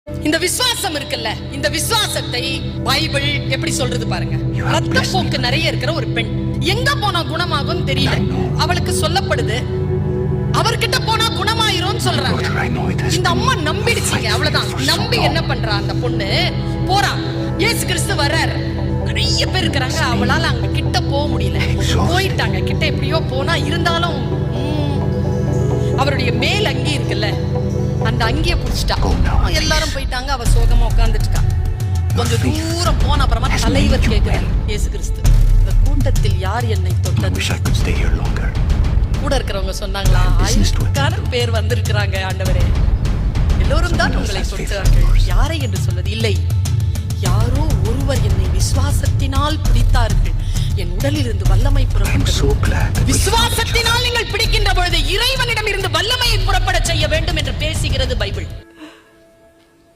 இந்த விசுவாசம் இருக்குல்ல, இந்த விசுவாசத்தை பைபிள் எப்படி சொல்றது பாருங்க. ரத்தப்போக்கு நிறைய இருக்கிற ஒரு பெண் எங்க போனா குணமாகும் தெரியல. அவளுக்கு சொல்லப்படுது அவர்கிட்ட போனா குணமாயிரும் சொல்றாங்க. இந்த அம்மா நம்பிடுச்சுங்க, அவ்வளவுதான். நம்பி என்ன பண்றா அந்த பொண்ணு, போறா. இயேசு கிறிஸ்து வர்றாரு, நிறைய பேர் இருக்கிறாங்க. அவளால அங்க கிட்ட போக முடியல, போயிட்டாங்க. கிட்ட எப்படியோ போனா, இருந்தாலும் அவருடைய மேல் அங்கி இருக்குல்ல, அந்த அங்கிய புடிச்சிட்டா. எல்லாரும் போயிட்டாங்க, அவ சோகமா உட்கார்ந்துட்டா. கொஞ்சம் தூரம் போன அப்புறமா தலைவர் கேட்கிறார், இயேசு கிறிஸ்து, இந்த கூட்டத்தில் யார் என்னை தொட்டது? கூட இருக்கிறவங்க சொன்னாங்களா, 1000 பேர் வந்திருக்கிறாங்க ஆண்டவரே, எல்லோரும் தான் உங்களை தொட்டார்கள், யாரை என்று சொல்வது இல்லை. யாரோ ஒருவர் என்னை விசுவாசத்தினால் பிடித்தார்கள், என் உடலில் இருந்து வல்லமை புறப்பட்டது. விசுவாசத்தினால் நீங்கள் பிடிக்கின்ற பொழுது இறைவனிடம் இருந்து வல்லமையை புறப்பட செய்ய வேண்டும் என்று பேசுகிறது பைபிள்.